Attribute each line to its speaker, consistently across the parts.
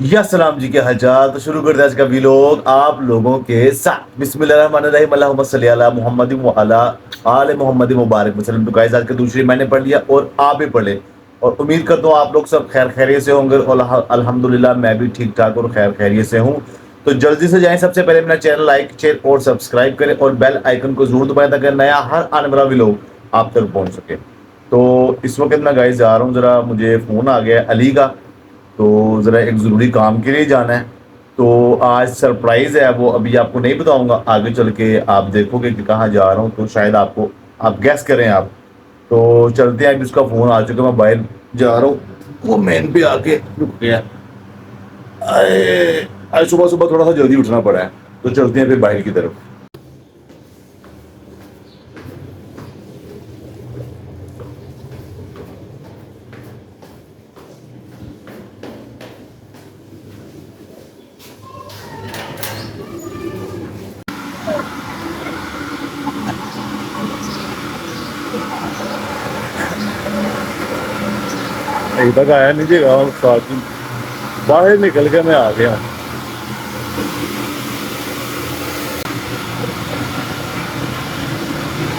Speaker 1: या सलाम जी, क्या हालचाल। तो शुरू करते हैं आज का व्लॉग आप लोगों के साथ। बिस्मिल्लाहिर्रहमानिर्रहीम, अल्लाहुम्मा सल्ली अला मुहम्मदिन व अला आले मुहम्मदिन मुबारक वसल्लम। तो गाइस, आज के दूसरी मैंने पढ़ लिया और आप भी पढ़ ले, और उम्मीद करता हूँ आप लोग सब खैर खैरियत से होंगे, और अल्हम्दुलिल्लाह मैं भी ठीक ठाक और खैर खैरियत से हूँ। तो जल्दी से जाएं, सबसे पहले अपना चैनल लाइक शेयर और सब्सक्राइब करें, और बेल आइकन को जरूर दबाएं ताकि नया हर आने वाला व्लॉग आप तक पहुंच सके। तो इस वक्त मैं गाइस जा रहा हूँ, जरा मुझे फ़ोन आ गया है अली का, तो ज़रा एक ज़रूरी काम के लिए जाना है। तो आज सरप्राइज़ है, वो अभी आपको नहीं बताऊंगा, आगे चल के आप देखोगे कि कहाँ जा रहा हूँ, तो शायद आपको आप गैस करें आप। तो चलते हैं, अभी उसका फ़ोन आ चुका है, मैं बाहर जा रहा हूँ, वो मेन पे आके रुक गया। आज सुबह सुबह थोड़ा सा जल्दी उठना पड़ा है, तो चलते हैं फिर बाहर की तरफ। अभी तक आया नहीं जी, बाहर निकल के मैं आ गया।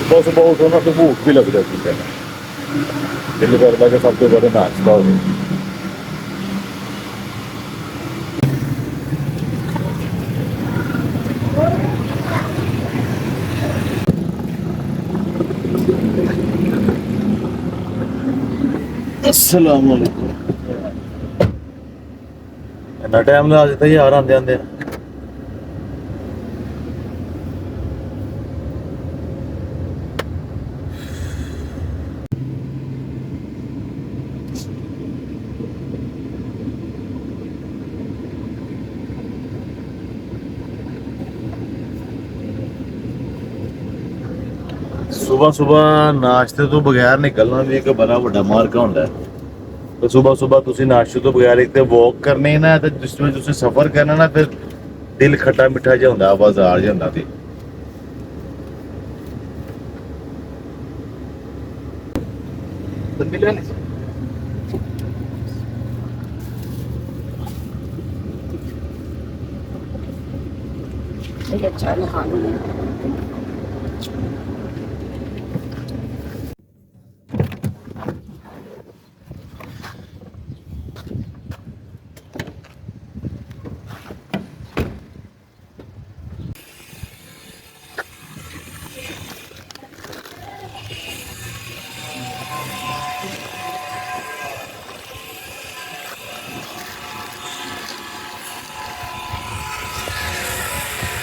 Speaker 1: सुबह सुबह उठो ना तो भूख भी लग जाती है, दिल करता कि सबसे पहले नाश्ता हो। अस्सलाम वालेकुम। इतना टाइम लगा देता यार आंदे आंदे। सुबह सुबह नाश्ते तो बगैर निकलना भी एक बड़ा बड़ा मार्का होता है। तो सुबह सुबह तुसी नाश्ते तो बगैर एक तो वॉक करने ही ना, तो जिसमें तुसी सफर करना ना, फिर दिल खट्टा मिठा जिहा होंदा, बाजार जिहा होंदा सी।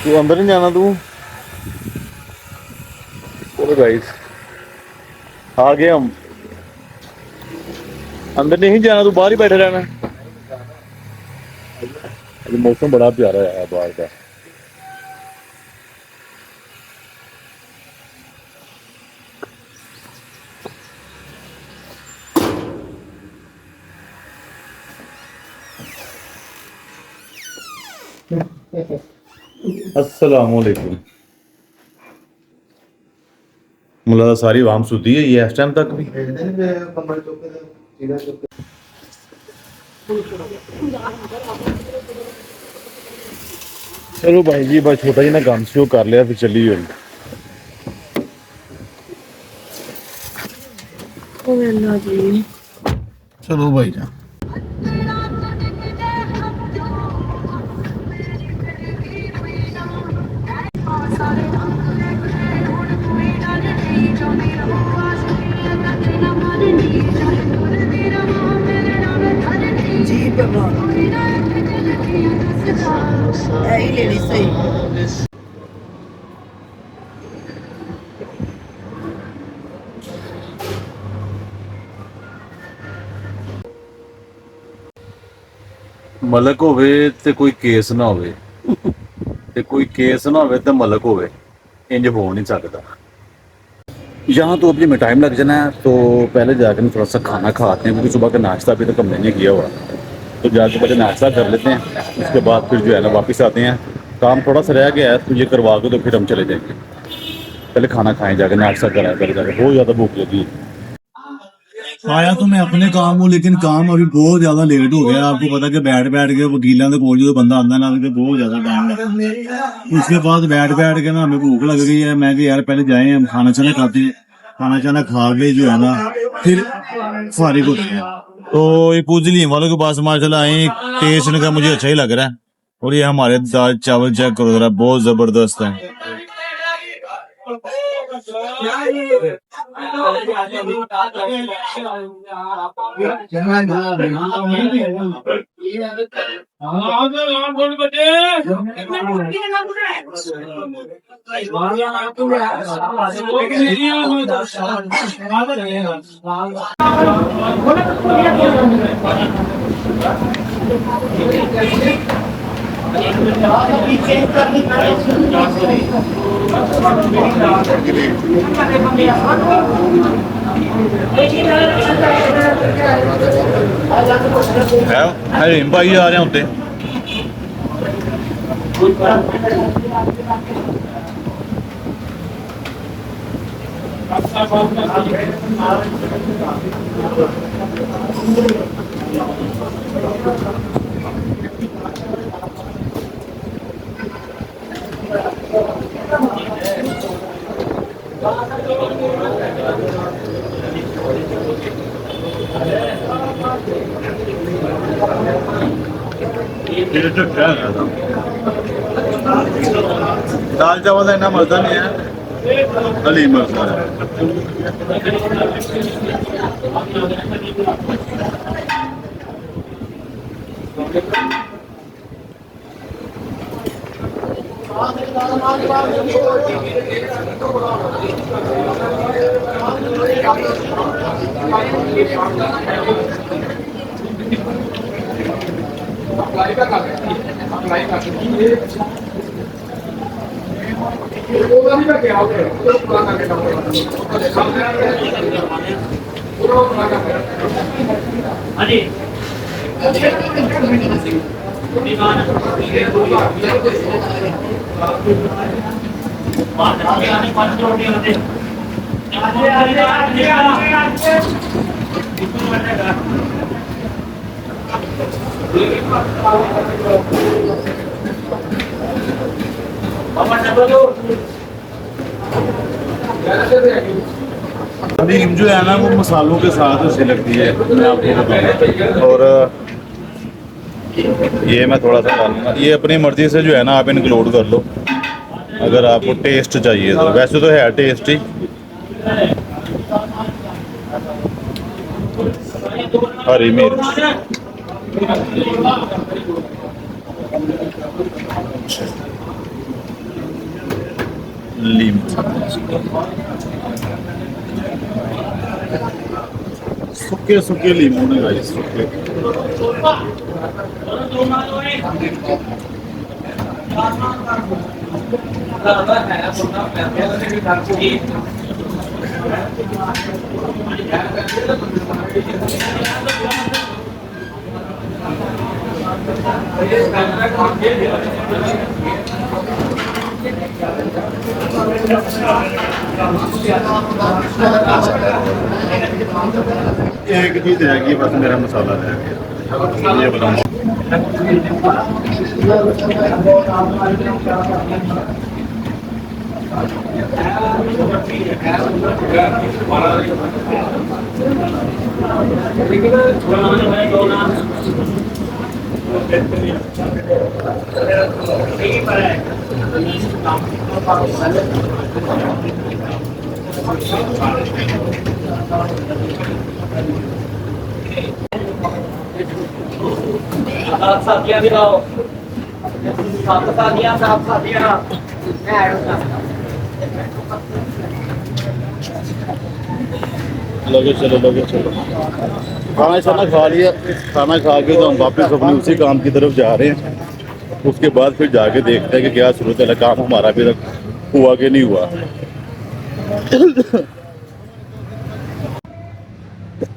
Speaker 1: तू अंदर नहीं जाना तू? चलो गाइस, आ गए हम। अंदर नहीं जाना, तू बाहर ही बैठे रहना। अभी मौसम बड़ा प्यारा है बाहर का। अस्सलाम वालेकुम। मुला सारी वाम सुती है ये इस टाइम तक भी। चलो भाई जी, बस छोटा ही ना काम शुरू कर लिया, फिर चली हुई। चलो भाई जान। मलक होवे ते कोई केस ना होवे, ते कोई केस ना होवे ते मलक होवे, इंज हो नहीं सकता। यहाँ तो अभी हमें टाइम लग जाना है, तो पहले जाकर थोड़ा सा खाना खाते हैं, क्योंकि सुबह का नाश्ता अभी तक हमने नहीं किया हुआ। तो जाके पहले नाश्ता कर लेते हैं, उसके बाद फिर जो है ना वापस आते हैं। काम थोड़ा सा रह गया है, तो ये करवा के तो फिर हम चले जाएंगे। पहले खाना खाएं, जाकर नाश्ता कराएं, पहले जाकर बहुत ज़्यादा भूख लगी है।
Speaker 2: आया तो मैं अपने काम हूँ, लेकिन काम अभी बहुत ज्यादा लेट हो गया। आपको पता कि बैठ के वकीलों के कोल जो बंदा आंदा ना तो बहुत ज्यादा टाइम लगता। उसके बाद बैठ के ना हमें भूख लग गई है। मैं कि यार पहले जाए हम खाना छाना खाते हैं, खाना छाना खा के जो है ना फिर फारिग होते हैं। तो ये पूछ ली वालों के पास माशाल्लाह आए, टेस्ट इनका मुझे अच्छा ही लग रहा है। और ये हमारे दाल चावल चेक करो जरा, बहुत जबरदस्त है। हरीम भाई आ रहे हैं उत्ते दाल चावल का इतना मजा नहीं है, हलीम मजा है। हलीम जो है ना वो मसालों के साथ अच्छी लगती है, मैं आपको बताऊं। और ये मैं थोड़ा सा डालूंगा, ये अपनी मर्जी से जो है ना आप इंक्लूड कर लो अगर आपको टेस्ट चाहिए तो। वैसे तो है टेस्टी। हरी मिर्च, लीम, सूखे सूखे लीमू ने गाइस, सूखे। एक चीज रह गई बस, मेरा मसाला रह गया, ये बताऊँ।
Speaker 3: साथियां दिलाओ, साथियां
Speaker 2: लगे चलो खाना शाना खा लिया। खाना खा के तो हम वापस अपने उसी काम की तरफ जा रहे हैं। उसके बाद फिर जाके देखते हैं कि क्या सूरत है, काम हमारा अभी तक हुआ कि नहीं हुआ।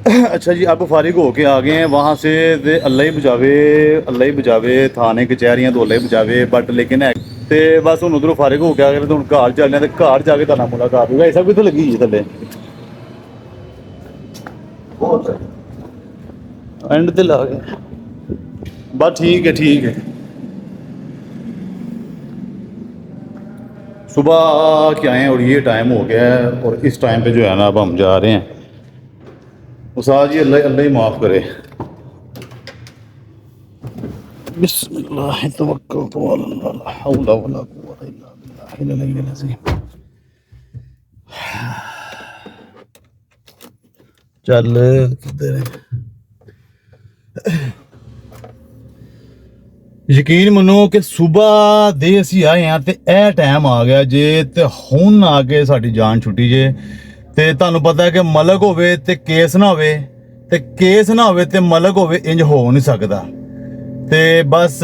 Speaker 2: अच्छा जी, अब फारिग होके आ गए हैं वहाँ से। अल्लाह ही बचावे थाने कचहरियां तो अल्लाह ही बचावे, बट लेकिन है ते बस हूँ उधरों फारिग हो के आ गए तो हूँ घर चलने, घर जाके तुहाडे नाल मुलाकात होगा। ऐसा भी तो लगी है थले
Speaker 1: बहुत सही।
Speaker 2: एंड ते ला गए बस ठीक है ठीक है। सुबह के आए हैं और ये टाइम हो गया है और इस टाइम पे जो है ना अब हम जा रहे हैं। उस्ताद जी अल्लाह अल्लाह ही माफ़ करे। बिस्मिल्लाह तवक्कलतु अल्लाह ला हौला वला कुव्वता इल्ला बिल्लाहिल अज़ीम। चल किधर है? ਯਕੀਨ ਮੰਨੋ ਕਿ ਸਵੇਰ ਦੇ ਅਸੀਂ ਆਏ ਹਾਂ ਤੇ ਇਹ ਟਾਈਮ ਆ ਗਿਆ ਜੇ ਤੇ ਹੁਣ ਆ ਕੇ ਸਾਡੀ ਜਾਨ ਛੁੱਟੀ ਜੇ। ਤੇ ਤੁਹਾਨੂੰ ਪਤਾ ਹੈ ਕਿ ਮਲਕ ਹੋਵੇ ਤੇ ਕੇਸ ਨਾ ਹੋਵੇ ਤੇ ਕੇਸ ਨਾ ਹੋਵੇ ਤੇ ਮਲਕ ਹੋਵੇ, ਇੰਜ ਹੋ ਨਹੀਂ ਸਕਦਾ। ਤੇ ਬਸ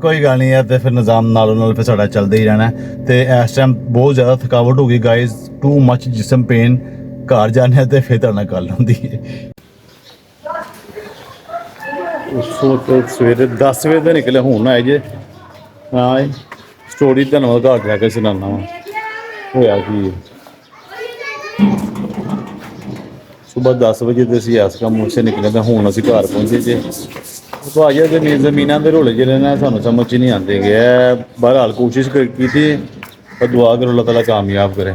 Speaker 2: ਕੋਈ ਗੱਲ ਨਹੀਂ ਹੈ ਤੇ ਫਿਰ ਨਿਜ਼ਾਮ ਨਾਲੋਂ ਨਾਲ ਫਿਰ ਸਾਡਾ ਚੱਲਦਾ ਹੀ ਰਹਿਣਾ। ਤੇ ਇਸ ਟਾਈਮ ਬਹੁਤ ਜ਼ਿਆਦਾ ਥਕਾਵਟ ਹੋ ਗਈ ਗਾਇਜ਼, ਟੂ ਮੱਚ ਜਿਸਮ ਪੇਨ। ਘਰ ਜਾਣੇ ਤੇ ਫਿਰ ਤੁਹਾਡੇ ਨਾਲ ਗੱਲ ਹੁੰਦੀ ਹੈ। ਉਸ ਵਕਤ ਸਵੇਰੇ 10 ਵਜੇ ਦਾ ਨਿਕਲਿਆ, ਹੁਣ ਆਏ ਜੇ। ਹਾਂ ਸਟੋਰੀ ਤੁਹਾਨੂੰ ਘਰ ਜਾ ਕੇ ਸੁਣਾਉਣਾ ਵਾ ਹੋਇਆ ਕੀ। ਸੁਬਹ 10 ਵਜੇ ਤੇ ਅਸੀਂ ਇਸ ਕੰਮ ਉਸੇ ਨਿਕਲੇ ਤਾਂ ਹੁਣ ਅਸੀਂ ਘਰ ਪਹੁੰਚੇ ਜੇ। ਭਾਜੀ ਦੇ ਜ਼ਮੀਨਾਂ ਦੇ ਰੋਲੇ ਜਿਹੜੇ ਨੇ ਸਾਨੂੰ ਸਮਝ 'ਚ ਨਹੀਂ ਆਉਂਦੇ ਗਏ। ਬਹਰਹਾਲ ਕੋਸ਼ਿਸ਼ ਕੀਤੀ ਪਰ ਦੁਆ ਕਰੋ ਅੱਲਾਹ ਤਾਲਾ ਕਾਮਯਾਬ करे।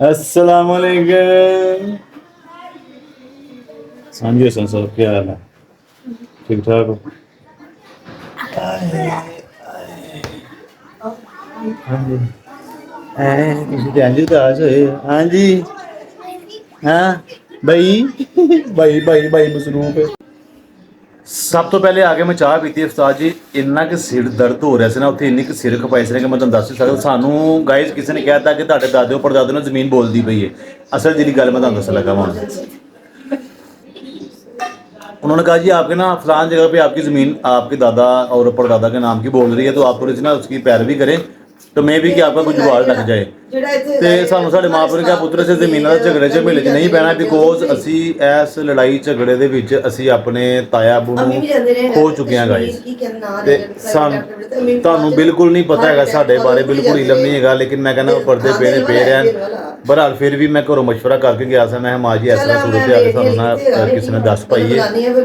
Speaker 2: अस्सलाम वालेकुम। हाँ जी हसन साहब क्या हाल है? ठीक ठाक हो? हाँ जी हाँ जी हाँ भाई मसरूफ है। ਸਭ ਤੋਂ ਪਹਿਲੇ ਆ ਕੇ ਮੈਂ ਚਾਹ ਪੀਤੀ ਉਸਤਾਦ ਜੀ। ਇੰਨਾ ਕਿ ਸਿਰ ਦਰਦ ਹੋ ਰਿਹਾ ਸੀ ਨਾ ਉੱਥੇ, ਇੰਨੀ ਕਿ ਸਿਰ ਖਪਾਈ ਸੀ ਨਾ ਕਿ ਮੈਂ ਤੁਹਾਨੂੰ ਦੱਸ ਨਹੀਂ ਸਕਦਾ। ਸਾਨੂੰ ਗਾਇਜ਼ ਕਿਸੇ ਨੇ ਕਹਿਤਾ ਕਿ ਤੁਹਾਡੇ ਦਾਦੇ ਪੜਦਾਦੇ ਨਾਲ ਜ਼ਮੀਨ ਬੋਲਦੀ ਪਈ ਹੈ। ਅਸਲ ਜਿਹੜੀ ਗੱਲ ਮੈਂ ਤੁਹਾਨੂੰ ਦੱਸਣ ਲੱਗਾ ਹੁਣ। उन्होंने कहा जी आपके ना फलान जगह पे आपकी ज़मीन आपके दादा और परदादा के नाम की बोल रही है, तो आप थोड़ी सी ना उसकी पैरवी करें तो मैं भी कि आपका कुछ जुगाड़ लग जाए। तो सानू साडे माँ प्यो ने कहा पुत्र से ज़मीनों के झगड़े झमेले च नहीं पैना, बिकॉज असी इस लड़ाई झगड़े दे विच असी अपने ताया अबू नूं खो चुके हैं गाइस। ते तुहानूं बिल्कुल नहीं पता है साडे बारे, बिल्कुल इलम नहीं है। लेकिन मैं कहना पर्दे पे ने पे रहन। बहरहाल फिर भी मैं घरों मशवरा करके गया था। मैं माँ जी इस तरह सूरत आ के सानू ना किसी ने दस पाई है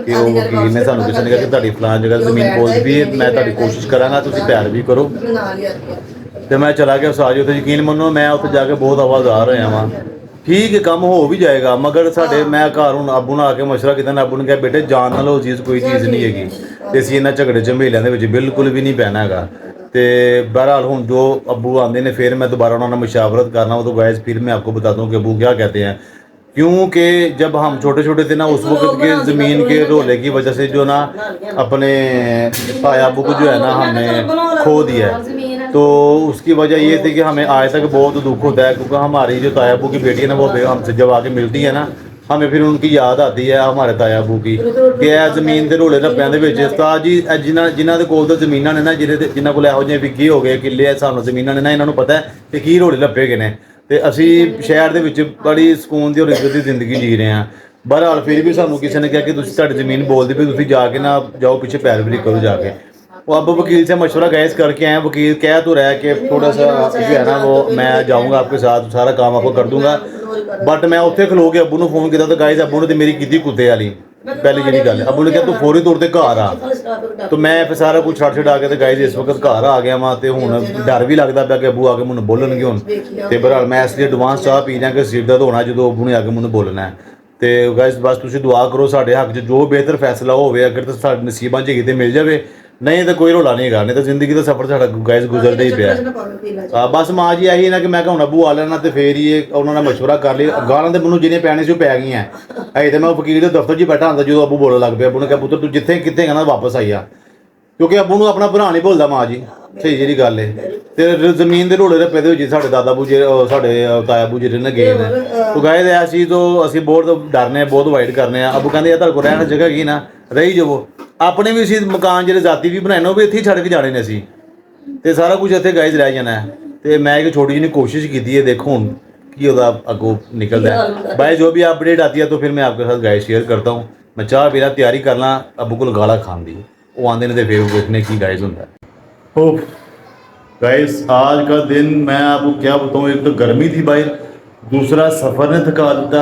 Speaker 2: कि वो वकील ने सानू किसी ने कहा कि तुहाडी फलान जगह ज़मीन बोलदी पई है, मैं तुहाडी कोशिश करांगा, तुसीं पैरवी करो। तो मैं चला गया उस आज उत्थे। यकीन मनो मैं उत्थे जाके बहुत आवाज़ार होया वां। ठीक है काम हो भी जाएगा, मगर साडे मैं घर हुण अबू नाल आके मशवरा कीता ना, अबू ने कहा बेटे जान नाल चीज़ कोई चीज़ नहीं हैगी ते असीं इन्हां झगड़े झमेलियां दे विच बिल्कुल भी नहीं पैना हैगा। तो बहरहाल हुण जो अबू आते हैं फिर मैं दोबारा उन्होंने मुशावरत करना। तो गाइस फिर मैं आपको बता दूं कि अबू क्या कहते हैं, क्योंकि जब हम छोटे छोटे थे ना उस वक्त के ज़मीन के रोले की वजह से जो ना अपने ताया अबू को जो है ना हमने खो दिया है। तो उसकी वजह ये थी कि हमें आज तक बहुत दुख होता है, क्योंकि हमारी जो ताया अबू की बेटी है ना वो हमसे जब आके मिलती है ना, हमें फिर उनकी याद आती है हमारे ताया अबू की कि यह ज़मीन के रोले रप्पियां दे विच उस्ताद जी जिन्हां दे कोल तां ज़मीनां ने ना जिन्हां कोल इहो जिहे विक्की हो गए किले सानूं ज़मीनां ने ना इन्हां नूं पता है कि की रोले रप्पे गए ने। ते असीं शहर दे विच बड़ी सकून दी और इज्जत दी जिंदगी जी रहे हैं। बहरहाल फिर भी सानूं किसी ने कहा कि तुसीं तुहाडी ज़मीन बोलदी पई, तुसीं जाके ना जाओ पीछे पैरवी करो जाके। वो अब वकील से मशवरा गैस करके आए। वकील कह तो रहा है कि थोड़ा सा जो है ना वो मैं जाऊँगा आपके साथ, सारा काम आपको कर दूँगा। बट मैं उत्थे खलो के अबू नूं फोन किया तो गाइस अबू ने तो मेरी की कुत्ते वाली पहली जी गल। अबू ने कहा तू फौरी तौर पर घर आ। तो मैं फिर सारा कुछ छड़ छड़ा के गाइस इस वक्त घर आ गया वहाँ। तो हुण डर भी लगता पाया कि अबू आके मैनूं बोलणगे हुण। तो बहरहाल मैं इसलिए एडवांस चाह पी रहा कि सिर दर्द होना जो अबू ने आके मैनूं बोलना है। तो गाइस बस तुसीं दुआ करो साडे हक च जो बेहतर फैसला होवे, अगर तो साडे नसीबां च किते मिल जाए, नहीं तो कोई रौला नहीं गा, नहीं तो जिंदगी का सफर साडा गाइस गुजरदा ही पिया। बस माँ जी यही ना कि मैं हुण अबू आ लेना तो फिर ही उन्होंने मशवरा कर लिया। गालां तो मैनूं जिन्हें पैने से पै गई हैं। अजे तो मैं वकील के दफ्तर च बैठा होंदा जो अबू बोलन लग पिया। अबू ने कहा पुत्र तू जिथे किते कहना वापस आई आ, क्योंकि अबू नूं अपना भरा नहीं भुलदा माँ जी, सही जी गल है। तो जमीन के रोले रप्पे दे साडे दादा अबू जी साडे ताया अबू जी ने गए ने। तो गाइस ऐ चीज़ तो असीं बहुत डरने बहुत अवॉइड करने। अबू कहंदे यार तुहाडे कोल रहण जगह की ना रही जावो, अपने भी असीं मकान जिहड़े जाती भी बनाए ने वो भी इत्थे छड्ड के जाने ने असीं, ते सारा कुछ इत्थे गाइस रह जाना है। तो मैं एक छोटी जी कोशिश की है, देखो हुण की ओहदा अगों निकलदा है। भाई जो भी अपडेट आती है तो फिर मैं आपके साथ गाइस शेयर करता हूँ। मैं चाह पी रहा तैयारी करना अबू को गाला खान दी, वो आंदे ने तो फिर देखने की गाइस होंदा है। ओह गाइस आज का दिन मैं आपको क्या बताऊँ, एक तो गर्मी थी बाहर, ਦੂਸਰਾ ਸਫ਼ਰ ਨੇ ਥਕਾ ਦਿੱਤਾ,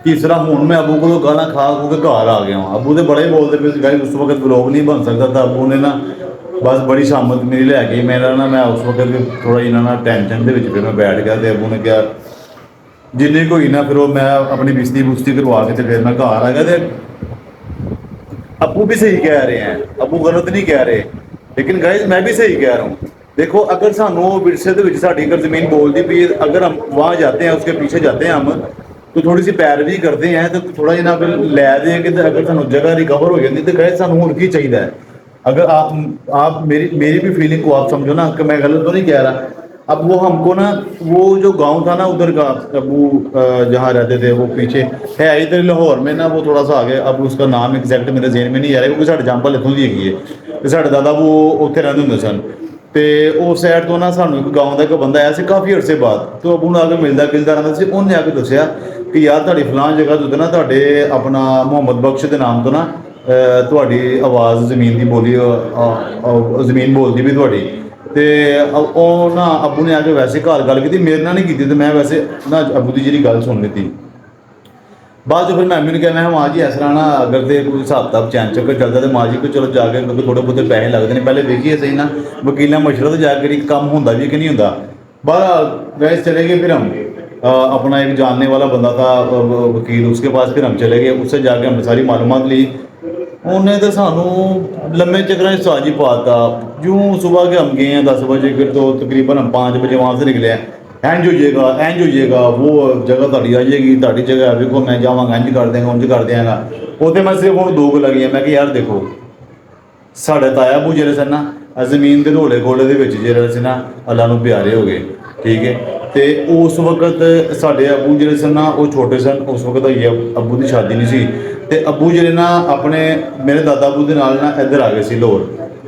Speaker 2: ਤੀਸਰਾ ਹੁਣ ਮੈਂ ਅਬੂ ਕੋਲੋਂ ਗਾਲਾਂ ਖਾ ਖੂ ਕੇ ਘਰ ਆ ਗਿਆ ਹਾਂ। ਅਬੂ ਤੇ ਬੜੇ ਬੋਲਦੇ ਪਏ ਸੀ ਗਾਇਸ, ਉਸ ਵਕਤ ਵਲੋਗ ਨਹੀਂ ਬਣ ਸਕਦਾ ਤਾਂ ਅਬੂ ਨੇ ਨਾ ਬਸ ਬੜੀ ਸ਼ਾਮਤ ਮੇਰੀ ਲੈ ਗਈ। ਮੇਰਾ ਨਾ ਮੈਂ ਉਸ ਵਕਤ ਥੋੜਾ ਇਹਨਾਂ ਨਾਲ ਟੈਨਸ਼ਨ ਦੇ ਵਿੱਚ ਫਿਰ ਮੈਂ ਬੈਠ ਗਿਆ ਤੇ ਅਬੂ ਨੇ ਕਿਹਾ ਜਿੰਨੀ ਕੋਈ ਨਾ, ਫਿਰ ਉਹ ਮੈਂ ਆਪਣੀ ਬਿਸਤੀ ਬੁਸਤੀ ਕਰਵਾ ਕੇ ਤੇ ਫਿਰ ਮੈਂ ਘਰ ਆ ਗਿਆ। ਤੇ अबू भी सही कह रहे हैं, अबू गलत नहीं कह रहे, लेकिन गाइस मैं भी सही कह रहा हूँ। देखो अगर सानू विरसे ਦੇ ਵਿੱਚ ਸਾਡੀ अगर ज़मीन बोलती भी, अगर हम वहाँ जाते हैं उसके पीछे जाते हैं हम तो थोड़ी सी पैरवी करते हैं तो थोड़ा जिहा अगर लै देंगे तो अगर सानू जगह रिकवर हो जाती तो गाइस सानू होर की चाहिए। अगर आप मेरी भी फीलिंग को आप समझो ना कि मैं गलत तो नहीं कह रहा। अब वो हमको ना वो जो गांव था ना उधर का, अबू जहाँ रहते थे वो पीछे है इधर लाहौर में ना, वो थोड़ा सा आगे, अब उसका नाम एग्जैक्ट मेरे जेहन में नहीं आ रहा क्योंकि साढ़े जंपल इतों की हैगी है ते साढ़े दादा वो उत्थे रहंदे हुंदे सन। तो उस साइड तो ना सानू एक गाँव का एक बंदा आया से काफ़ी अरसे बाद, तो अबू ने आके मिलता गिलता रहता से, उन्हें आके दसिया कि यार तुहाडी फलान जगह तो ना तुहाडे अपना मुहम्मद बख्श के नाम तो ना तुहाडी आवाज़ ज़मीन की बोली, ज़मीन बोलती भी तुहाडी। ਤੇ ਉਹ ਨਾ ਅਬੂ ਨੇ ਆ ਕੇ ਵੈਸੇ ਘਰ ਗੱਲ ਕੀਤੀ, ਮੇਰੇ ਨਾਲ ਨਹੀਂ ਕੀਤੀ, ਤੇ ਮੈਂ ਵੈਸੇ ਨਾ ਅਬੂ ਦੀ ਜਿਹੜੀ ਗੱਲ ਸੁਣ ਲਈ। ਬਾਅਦ ਚ ਫਿਰ ਮੈਂ ਮੈਨੂੰ ਕਿਹਾ, ਮੈਂ ਮਾਂ ਜੀ ਇਸ ਤਰ੍ਹਾਂ ਨਾ ਅਗਰ ਤੇ ਕੋਈ ਹਿਸਾਬ ਕਿਤਾਬ ਚੈਨ ਚੱਕਰ ਚੱਲਦਾ ਤੇ ਮਾਂ ਜੀ ਕੋ ਚਲੋ ਜਾ ਕੇ, ਕਿਉਂਕਿ ਥੋੜੇ ਬਹੁਤੇ ਪੈਸੇ ਲੱਗਦੇ ਨੇ, ਪਹਿਲੇ ਵੇਖੀਏ ਸਹੀ ਨਾ ਵਕੀਲਾਂ ਮਸ਼ਵਰਾ ਜਾ ਕੇ ਕੰਮ ਹੁੰਦਾ ਵੀ ਕਿ ਨਹੀਂ ਹੁੰਦਾ। बहरहाल वैसे चले गए, फिर हम अपना एक जानने वाला बंदा था वकील, उसके पास फिर हम चले गए, उससे जाके हमने सारी मालूमात ली। उन्हें तो सानू लम्बे चक्कर साजी पाता। यूँ सुबह के हम गए हैं 10 बजे, फिर तो तकरीबन हम 5 बजे वहाँ से निकले हैं। इंज हो जाएगा वो जगह ताड़ी आ जाएगी, ताड़ी जगह देखो मैं जावांगा, इंज कर देंगे उंज कर देंगा। वो तो मैं सिर्फ हूँ 2 लगी मैं कि यार देखो साढ़े ताया बू ਜਿਹੜੇ ਸਨ ਨਾ ਜ਼ਮੀਨ ਦੇ ਢੋਲੇ ਖੋਲੇ ਦੇ ਵਿੱਚ ਜਿਹੜੇ ਸੀ ਨਾ ਅੱਲਾ ਨੂੰ ਪਿਆਰੇ ਹੋ ਗਏ, ਠੀਕ ਹੈ। ਤੇ ਉਸ ਵਕਤ ਸਾਡੇ ਅਬੂ ਜਿਹੜੇ ਸਨ ਨਾ ਉਹ ਛੋਟੇ ਸਨ, ਉਸ ਵਕਤ ਹੋਈ ਅਬੂ ਦੀ ਸ਼ਾਦੀ ਨਹੀਂ ਸੀ। ਤੇ ਅਬੂ ਜਿਹੜੇ ਨਾ ਆਪਣੇ ਮੇਰੇ ਦਾਦਾ ਅਬੂ ਦੇ ਨਾਲ ਨਾ ਇੱਧਰ ਆ ਗਏ ਸੀ ਲਾਹੌਰ,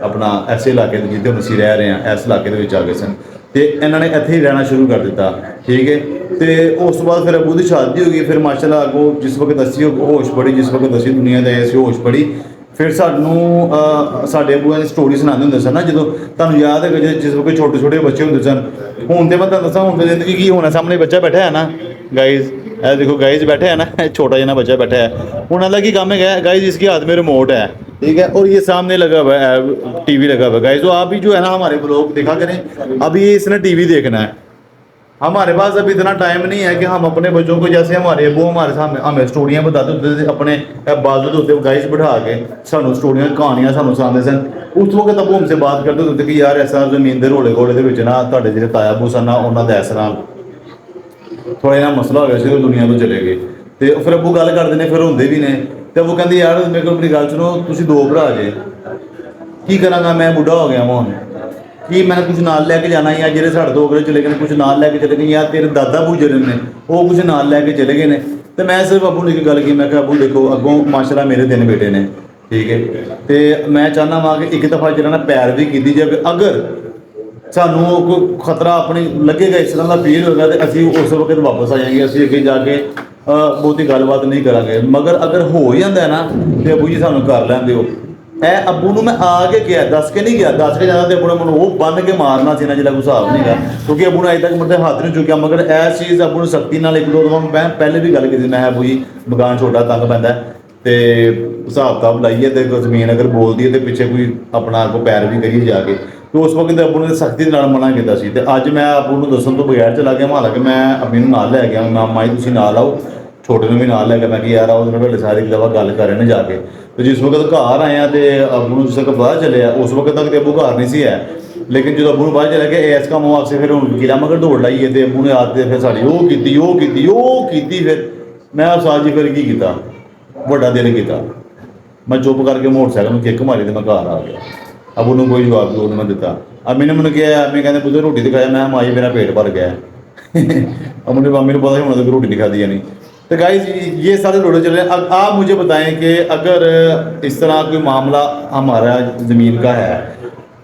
Speaker 2: ਆਪਣਾ ਐਸੇ ਇਲਾਕੇ ਦੇ ਜਿੱਥੇ ਹੁਣ ਅਸੀਂ ਰਹਿ ਰਹੇ ਹਾਂ ਇਸ ਇਲਾਕੇ ਦੇ ਵਿੱਚ ਆ ਗਏ ਸਨ। ਤੇ ਇਹਨਾਂ ਨੇ ਇੱਥੇ ਹੀ ਰਹਿਣਾ ਸ਼ੁਰੂ ਕਰ ਦਿੱਤਾ, ਠੀਕ ਹੈ। ਤੇ ਉਸ ਤੋਂ ਬਾਅਦ ਫਿਰ ਅਬੂ ਦੀ ਸ਼ਾਦੀ ਹੋ ਗਈ। ਫਿਰ ਮਾਸ਼ਾਅੱਲਾ ਅੱਗੋਂ ਜਿਸ ਵਕਤ ਅਸੀਂ ਹੋਸ਼ ਪੜੀ, ਜਿਸ ਵਕਤ ਅਸੀਂ ਦੁਨੀਆ ਦੇ ਆਏ ਸੀ ਹੋਸ਼ ਪੜੀ, ਫਿਰ ਸਾਨੂੰ ਸਾਡੇ ਅਬੂਆਂ ਦੀ ਸਟੋਰੀ ਸੁਣਾਉਂਦੇ ਹੁੰਦੇ ਸਨ ਨਾ, ਜਦੋਂ ਤੁਹਾਨੂੰ ਯਾਦ ਹੈ ਜਿਸ ਵਕਤ ਛੋਟੇ ਛੋਟੇ ਬੱਚੇ ਹੁੰਦੇ ਸਨ। ਹੁਣ ਤੇ ਮੈਂ ਤੁਹਾਨੂੰ ਦੱਸਾਂ ਹੁਣ ਤੇ ਜ਼ਿੰਦਗੀ ਕੀ ਹੋਣਾ, ਸਾਹਮਣੇ ਬੱਚਾ ਬੈਠਾ ਹੈ ਨਾ गाइस, ਇਹ देखो गाइस बैठे है ना, छोटा जना बच्चा बैठा है। उन्होंने की काम है गाइस, इसके हाथ में रिमोट है, ठीक है, और ये सामने लगा हुआ है टीवी लगा हुआ है गाइस। तो आप भी जो है ना हमारे ब्लॉग देखा करें। अभी इसने टीवी देखना है, हमारे पास अभी इतना टाइम नहीं है कि हम अपने बच्चों को जैसे हमारे वो हमारे सामने हमें स्टोरियाँ बताते होते थे, अपने बाजू के उत्ते गाइस बिठा के सानू स्टोरियाँ कहानियाँ सानू सुनाते सन। उस वक्त अब हमसे बात करते होते कि यार ऐसा जमीन के रोले घोले के ना तुहाडे जिहड़े ताया बू सन ना उन्होंने इस तरह थोड़ा जिहा मसला हो गया सी, दुनिया तो चले गए। तो फिर अबू गल करते हैं, फिर होंदे भी ने। तो अबू कहते यार मेरे को अपनी गल सुनो, तुसीं 2 भरा जे, की करांगा मैं, बुढ़ा हो गया हुण कि मैंने कुछ नाल लैके जाना, या जेह्ड़े साढ़े तो अगले चले गए कुछ नाल लैके चले गए, या तेरे दादा बू जेह्ड़े ने वो कुछ नाल लैके चले गए ने। तो मैं सिर्फ अबू ने एक गल की, मैं कहा अबू देखो अगों माशाअल्लाह मेरे 3 बेटे ने, ठीक है। तो मैं चाहना वा कि एक दफ़ा जो ना पैरवी की जाए, अगर सानू कोई खतरा अपने लगेगा इस तरह का फील होगा तो असी उस वक्त वापस आ जाएंगे, असी अगे जाके बहुती गलबात नहीं करांगे। मगर अगर हो जाता है ना तो अबू जी सानू कर लैंदे हो। ए अबू नूं मैं आके गया, दस के नहीं गया, दस के जाना तो अबू ने मैं वो बन के मारना सी ना, जिला कोई हिसाब नहीं गा, क्योंकि अबू ने अजे तक मतलब हाथ नहीं चुकिया। मगर इस चीज़ अबू ने सख्ती नाल 1-2 दफा मैं पहले भी गल की, मैं अबू जी मकान छोटा तंग पैंदा तो हिसाब किताब लाइए तो जमीन अगर बोलती है तो पिछे कोई अपना को पैर भी करिए जाके। तो उस वक्त अबू ने सख्ती नाल मना किया सी। तो अज मैं अबू नूं दस्सण तो बगैर चला गया, हालांकि मैं अम्मी नूं नाल लै गया, मैं माँ जी तुसीं नाल आओ, छोटे नूं भी नाल लै गया। मैं कि यार आओ तुहाडे सारे एक दफा गल कर रहे ने जाके। तो जिस वक्त घर आया तो अबू नूं जिस वक्त पता चलिया, उस वक्त तक तो अबू घर नहीं सी है, लेकिन जो अबू नूं पता चलिया कि इस काम वास्ते फिर हुण वकीलां मगर दौड़ लाइए, तो अबू ने आते फिर साड़ी ओह कीती। फिर मैं उस्ताद जी फिर की कीता, वड्डा दिल कीता, मैं चुप करके मोटरसाइकिल किक मारी तो मैं घर आ गया। अबू ने कोई जवाब जरूर नहीं दिता। अम्मी ने मैंने कहा, अम्मी कहते पुत्र रोटी दिखाया, मैं माँ जी मेरा पेट भर गया अम्मी ने मम्मी ने पता ही होना तो रोटी दिखा दिया नहीं। तो गाइस ये सारे रोड़े चल रहे हैं। अब आप मुझे बताएं कि अगर इस तरह कोई मामला हमारा ज़मीन का है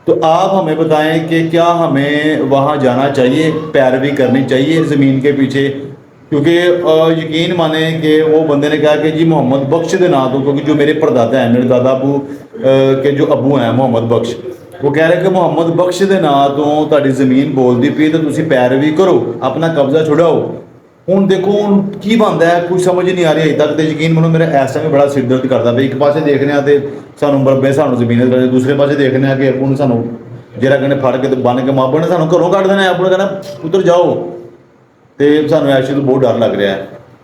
Speaker 2: तो आप हमें बताएं कि क्या हमें वहाँ जाना चाहिए, पैरवी करनी चाहिए ज़मीन के पीछे, क्योंकि यकीन माने कि वो बंदे ने कहा कि जी मोहम्मद बख्श के नाम तो, क्योंकि जो मेरे परदादा हैं, मेरे दादा अबू के जो अबू हैं मोहम्मद बख्श, वो कह रहे हैं कि मोहम्मद बख्श के नाम तो तुहाडी ज़मीन बोलती पई तो तुसीं पैरवी करो, अपना कब्जा छुड़ाओ।
Speaker 1: ਹੁਣ ਦੇਖੋ ਹੁਣ ਕੀ ਬਣਦਾ ਹੈ ਕੁਝ ਸਮਝ ਹੀ ਨਹੀਂ ਆ ਰਹੀ ਅਜੇ ਤੱਕ ਤੇ ਯਕੀਨ ਮੰਨੋ ਮੇਰਾ ਇਸ ਟਾਈਮ ਬੜਾ ਸਿਰ ਦਰਦ ਕਰਦਾ ਪਿਆ। ਇੱਕ ਪਾਸੇ ਦੇਖਦੇ ਆ ਤੇ ਸਾਨੂੰ ਬਰਬੇ ਸਾਨੂੰ ਜ਼ਮੀਨ ਦੇ ਦੂਸਰੇ ਪਾਸੇ ਦੇਖਦੇ ਆ ਕਿ ਅੱਬੂ ਨੂੰ ਸਾਨੂੰ ਜਿਹੜਾ ਕਹਿੰਦੇ ਫੜ ਕੇ ਤੇ ਬੰਨ ਕੇ ਮਾਪੇ ਨੇ ਸਾਨੂੰ ਘਰੋਂ ਕੱਢ ਦੇਣਾ। ਅੱਬੂ ਨੇ कहना उधर जाओ ਤੇ ਸਾਨੂੰ ਐਕਚੁਅली तो बहुत डर लग रहा है।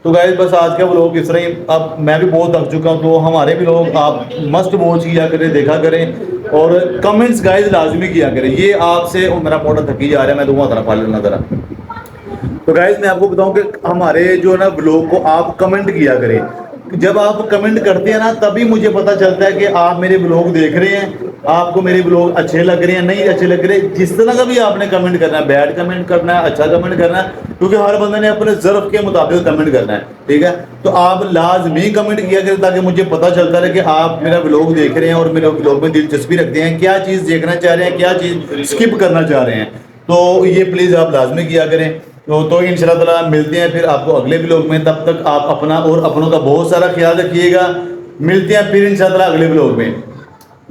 Speaker 1: तो गाइस बस आज का व्लॉग इस तरह ही। अब मैं भी बहुत थक चुका हूँ तो हमारे भी लोग आप मस्ट वॉच किया करें, देखा करें और कमेंट्स गाइस लाजमी किया करें। ये आपसे और मेरा मोटा थकी जा रहा है, मैं दूंगा तरह फाल लेना जरा। तो गाइस मैं आपको बताऊं कि हमारे जो है ना व्लॉग को आप कमेंट किया करें। जब आप कमेंट करते हैं ना तभी मुझे पता चलता है कि आप मेरे व्लॉग देख रहे हैं, आपको मेरे व्लॉग अच्छे लग रहे हैं नहीं अच्छे लग रहे। जिस तरह का भी आपने कमेंट करना है, बैड कमेंट करना है, अच्छा कमेंट करना है, क्योंकि हर बंदे ने अपने ज़र्फ के मुताबिक कमेंट करना है, ठीक है। तो आप लाजमी कमेंट किया करें ताकि मुझे पता चलता रहे कि आप मेरा व्लॉग देख रहे हैं और मेरे व्लॉग में दिलचस्पी रखते हैं, क्या चीज़ देखना चाह रहे हैं, क्या चीज़ स्किप करना चाह रहे हैं। तो ये प्लीज़ आप लाजमी किया करें। तो इंशाल्लाह ताला मिलते हैं फिर आपको अगले व्लॉग में। तब तक आप अपना और अपनों का बहुत सारा ख्याल रखिएगा। मिलते हैं फिर इंशाल्लाह अगले व्लॉग में।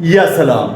Speaker 1: या सलाम।